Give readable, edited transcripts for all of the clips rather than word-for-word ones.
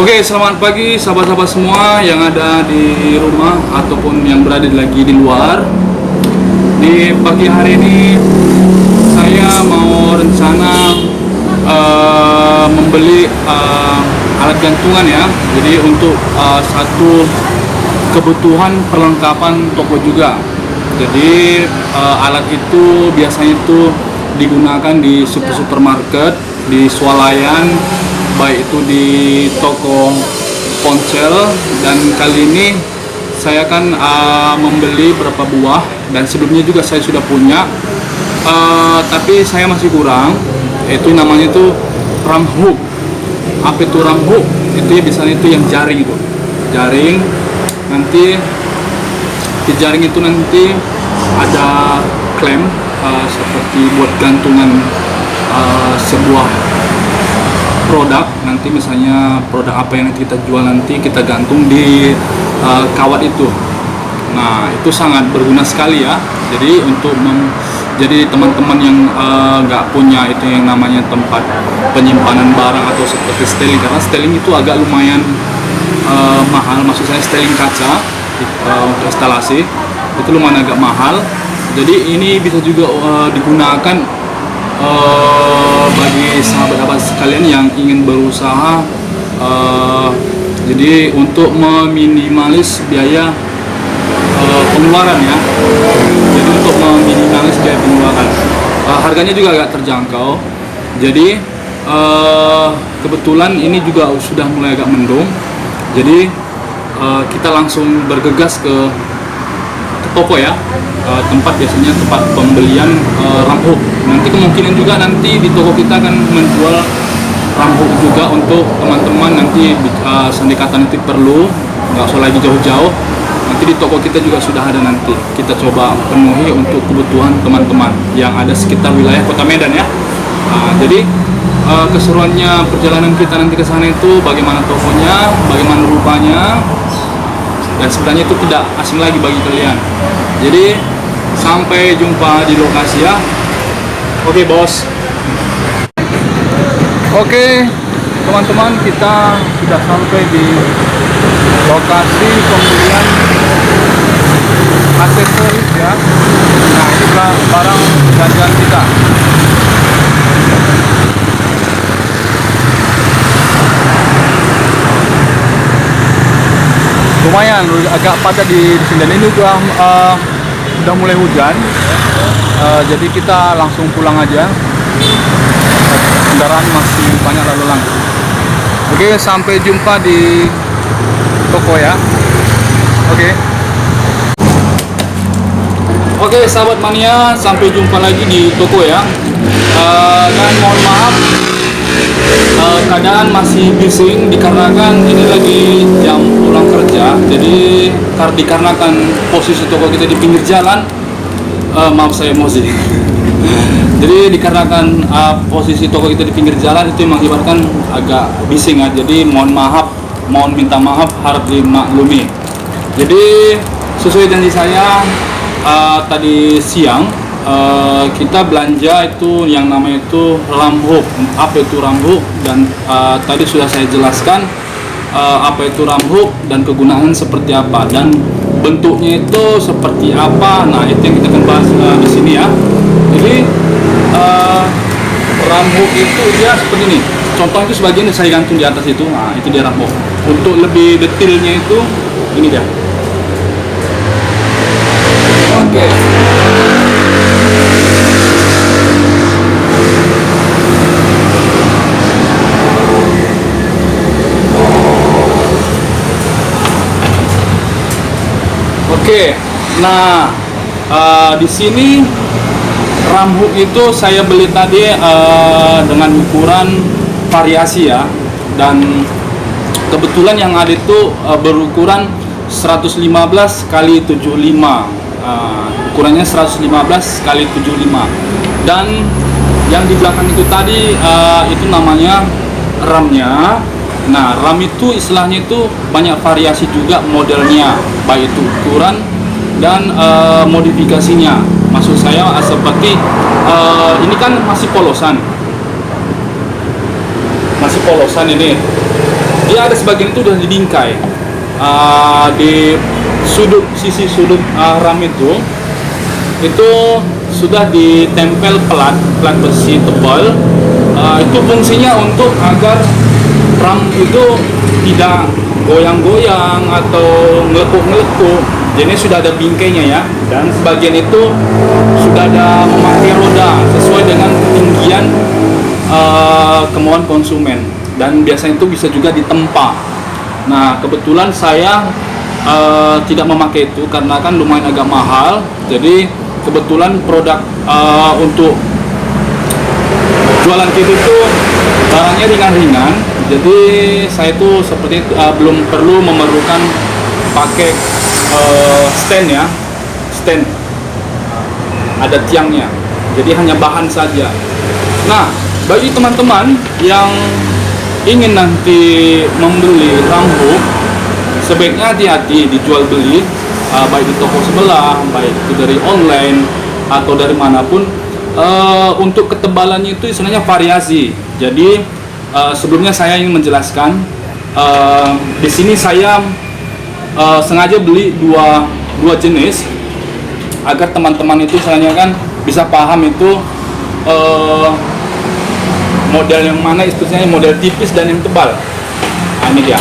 Oke, selamat pagi sahabat-sahabat semua yang ada di rumah ataupun yang berada lagi di luar. Di pagi hari ini saya mau rencana membeli alat gantungan ya. Jadi untuk satu kebutuhan perlengkapan toko juga. Jadi alat itu biasanya itu digunakan di supermarket, di swalayan, baik itu di toko ponsel. Dan kali ini saya akan membeli beberapa buah, dan sebelumnya juga saya sudah punya, tapi saya masih kurang. Itu namanya itu ram hook. Apa itu ram hook? Itu ya biasanya itu yang jaring itu, jaring. Nanti di jaring itu nanti ada klem seperti buat gantungan sebuah produk. Nanti misalnya produk apa yang nanti kita jual, nanti kita gantung di kawat itu. Nah, itu sangat berguna sekali ya. Jadi untuk jadi teman-teman yang nggak punya itu yang namanya tempat penyimpanan barang atau seperti styling, karena styling itu agak lumayan mahal. Maksud saya styling kaca untuk instalasi itu lumayan agak mahal. Jadi ini bisa juga digunakan bagi sahabat-sahabat sekalian yang ingin berusaha, jadi untuk meminimalis biaya pengeluaran ya. Jadi untuk meminimalis biaya pengeluaran, harganya juga agak terjangkau. Jadi kebetulan ini juga sudah mulai agak mendung. Jadi kita langsung bergegas ke toko ya, tempat biasanya tempat pembelian ram hook. Nanti kemungkinan juga nanti di toko kita akan menjual ram hook juga untuk teman-teman. Nanti sandikatan nanti perlu, nggak usah lagi jauh-jauh. Nanti di toko kita juga sudah ada, nanti kita coba penuhi untuk kebutuhan teman-teman yang ada sekitar wilayah Kota Medan ya. Jadi keseruannya perjalanan kita nanti ke sana itu bagaimana tokonya, bagaimana rupanya, dan sebenarnya itu tidak asing lagi bagi kalian. Jadi sampai jumpa di lokasi ya. Oke bos. Oke teman-teman, kita sudah sampai di lokasi pembelian aksesoris ya. Nah, ini barang belanjaan kita. Lumayan agak padat di sini, dan ini udah mulai hujan. Jadi kita langsung pulang aja. Kendaraan masih banyak lalu lalang. Oke, sampai jumpa di toko ya. Oke sahabat mania, sampai jumpa lagi di toko ya. Dan mohon maaf, keadaan masih bising dikarenakan ini lagi jam pulang kerja. Jadi dikarenakan posisi toko kita di pinggir jalan, maaf saya emosi. Jadi dikarenakan posisi toko kita di pinggir jalan itu mengakibatkan agak bising ya. Jadi mohon minta maaf, harap dimaklumi. Jadi sesuai janji saya tadi siang, kita belanja itu yang namanya itu ram hook. Apa itu ram hook? Dan tadi sudah saya jelaskan apa itu ram hook dan kegunaan seperti apa dan bentuknya itu seperti apa. Nah, itu yang kita akan bahas di sini ya. Jadi ram hook itu dia seperti ini. Contoh itu sebagian yang saya gantung di atas itu. Nah, itu dia ram hook. Untuk lebih detailnya itu ini dia. Oke. Oke, nah di sini ram hook itu saya beli tadi dengan ukuran variasi ya, dan kebetulan yang ada itu berukuran 115 kali 75. Ukurannya 115 kali 75, dan yang di belakang itu tadi itu namanya ramnya. Nah, ram itu istilahnya itu banyak variasi juga modelnya, baik itu ukuran dan modifikasinya. Maksud saya seperti ini kan masih polosan ini. dia ada sebagian itu udah dibingkai di sisi sudut RAM itu sudah ditempel plat besi tebal. Itu fungsinya untuk agar RAM itu tidak goyang-goyang atau ngelekuk-ngelekuk. Jadi sudah ada bingkainya ya, dan sebagian itu sudah ada memakai roda sesuai dengan ketinggian kemauan konsumen, dan biasanya itu bisa juga ditempa. Nah, kebetulan saya tidak memakai itu karena kan lumayan agak mahal. Jadi kebetulan produk untuk jualan kita itu barangnya ringan-ringan. Jadi saya itu seperti belum perlu memerlukan pakai stand ya, stand ada tiangnya. Jadi hanya bahan saja. Nah, bagi teman-teman yang ingin nanti membeli RAM hook, sebaiknya hati-hati dijual beli, baik di toko sebelah, baik itu dari online atau dari manapun. Untuk ketebalannya itu istilahnya variasi. Jadi sebelumnya saya ingin menjelaskan, di sini saya sengaja beli dua jenis agar teman-teman itu istilahnya kan bisa paham itu model yang mana, istilahnya model tipis dan yang tebal. Nah, ini dia.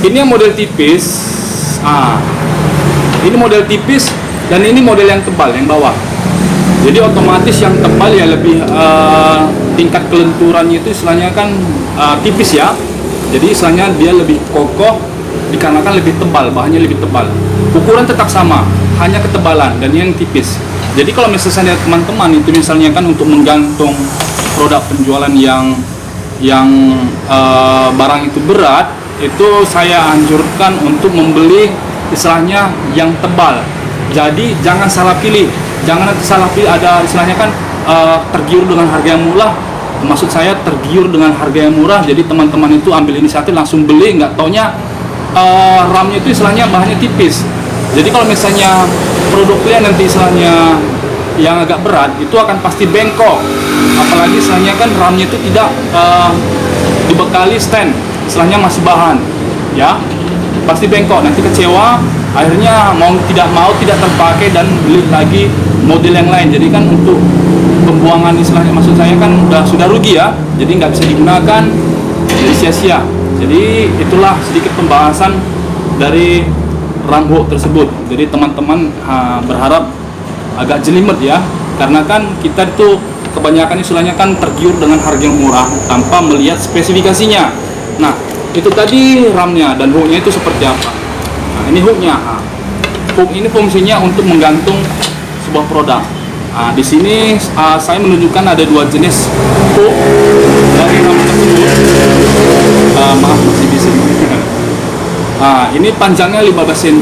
Ini yang model tipis. Ini model tipis dan ini model yang tebal yang bawah. Jadi otomatis yang tebal ya lebih tingkat kelenturannya itu istilahnya kan tipis ya. Jadi istilahnya dia lebih kokoh dikarenakan lebih tebal, bahannya lebih tebal. Ukuran tetap sama, hanya ketebalan, dan yang tipis. Jadi kalau misalnya teman-teman itu misalnya kan untuk menggantung produk penjualan yang barang itu berat, itu saya anjurkan untuk membeli istilahnya yang tebal. Jadi jangan salah pilih, ada istilahnya kan tergiur dengan harga yang murah. Maksud saya tergiur dengan harga yang murah, jadi teman-teman itu ambil inisiatif langsung beli, nggak taunya RAM-nya itu istilahnya bahannya tipis. Jadi kalau misalnya produknya nanti istilahnya yang agak berat, itu akan pasti bengkok. Apalagi istilahnya kan RAM-nya itu tidak dibekali stand, istilahnya masih bahan, ya pasti bengkok. Nanti kecewa, akhirnya tidak terpakai dan beli lagi model yang lain. Jadi kan untuk pembuangan istilahnya, maksud saya kan sudah rugi ya, jadi nggak bisa digunakan, jadi sia-sia. Jadi itulah sedikit pembahasan dari RAM hook tersebut. Jadi teman-teman berharap agak jelimet ya, karena kan kita itu kebanyakan istilahnya kan tergiur dengan harga yang murah tanpa melihat spesifikasinya. Nah, itu tadi RAM-nya dan hooknya itu seperti apa. Nah, ini hooknya. Hook ini fungsinya untuk menggantung sebuah produk. Nah, di sini saya menunjukkan ada dua jenis hook dari RAM tersebut. Maaf masih bising. Ini panjangnya 15 cm,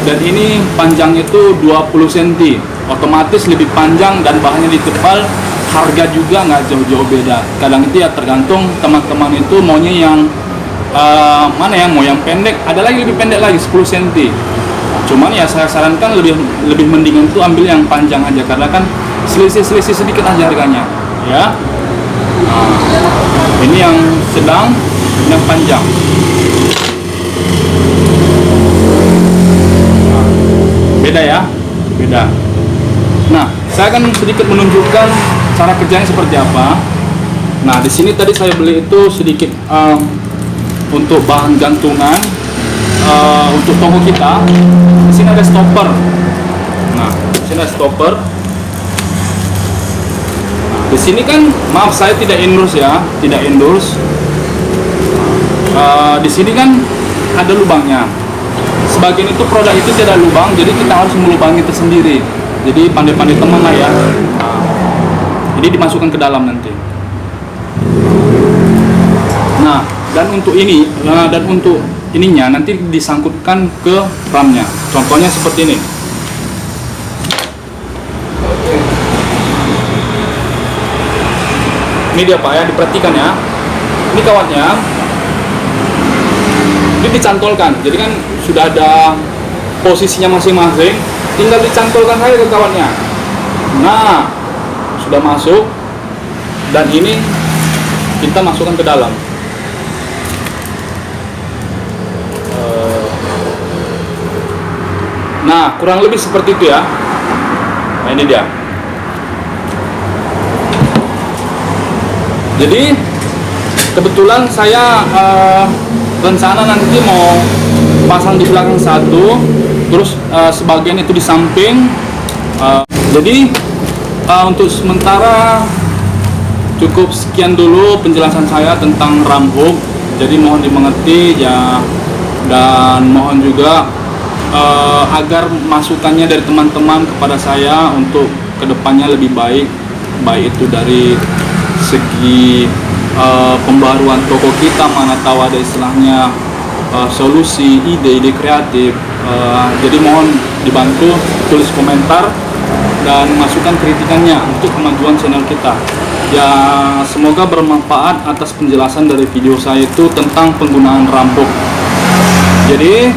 dan ini panjangnya itu 20 cm. Otomatis lebih panjang dan bahannya lebih tebal. Harga juga nggak jauh-jauh beda. Kadang itu ya tergantung teman-teman itu maunya yang mana ya, mau yang pendek, ada lagi lebih pendek lagi 10 cm. Cuman ya saya sarankan lebih mendingan itu ambil yang panjang aja, karena kan selisih sedikit aja harganya ya. Ini yang sedang, yang panjang. Beda ya, beda. Nah, saya akan sedikit menunjukkan cara kerjanya seperti apa. Nah, di sini tadi saya beli itu sedikit untuk bahan gantungan untuk toko kita. Di sini ada stopper. Nah, di sini ada stopper. Nah, di sini kan, maaf saya tidak endorse ya, tidak endorse. Di sini kan ada lubangnya. Sebagian itu produk itu tidak lubang, jadi kita harus melubangi tersendiri. Jadi pandai-pandai teman lah ya. Jadi dimasukkan ke dalam nanti. Nah, dan untuk ininya nanti disangkutkan ke RAM-nya. Contohnya seperti ini. Ini dia Pak ya, diperhatikan ya. Ini kawatnya. Ini dicantolkan. Jadi kan sudah ada posisinya masing-masing, tinggal dicantolkan saja ke kawatnya. Nah, sudah masuk, dan ini kita masukkan ke dalam. Nah, kurang lebih seperti itu ya. Nah, ini dia. Jadi kebetulan saya rencana nanti mau pasang di belakang satu, terus sebagian itu di samping. Jadi untuk sementara cukup sekian dulu penjelasan saya tentang ram hook. Jadi mohon dimengerti ya, dan mohon juga agar masukannya dari teman-teman kepada saya untuk kedepannya lebih baik, baik itu dari segi pembaruan toko kita, mana tahu ada istilahnya solusi, ide-ide kreatif. Jadi mohon dibantu tulis komentar dan masukkan kritikannya untuk kemajuan channel kita. Ya, semoga bermanfaat atas penjelasan dari video saya itu tentang penggunaan ram hook. Jadi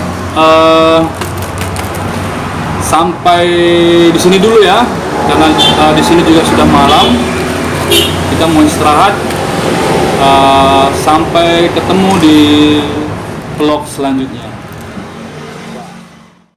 sampai di sini dulu ya, karena di sini juga sudah malam. Kita mau istirahat. Sampai ketemu di vlog selanjutnya.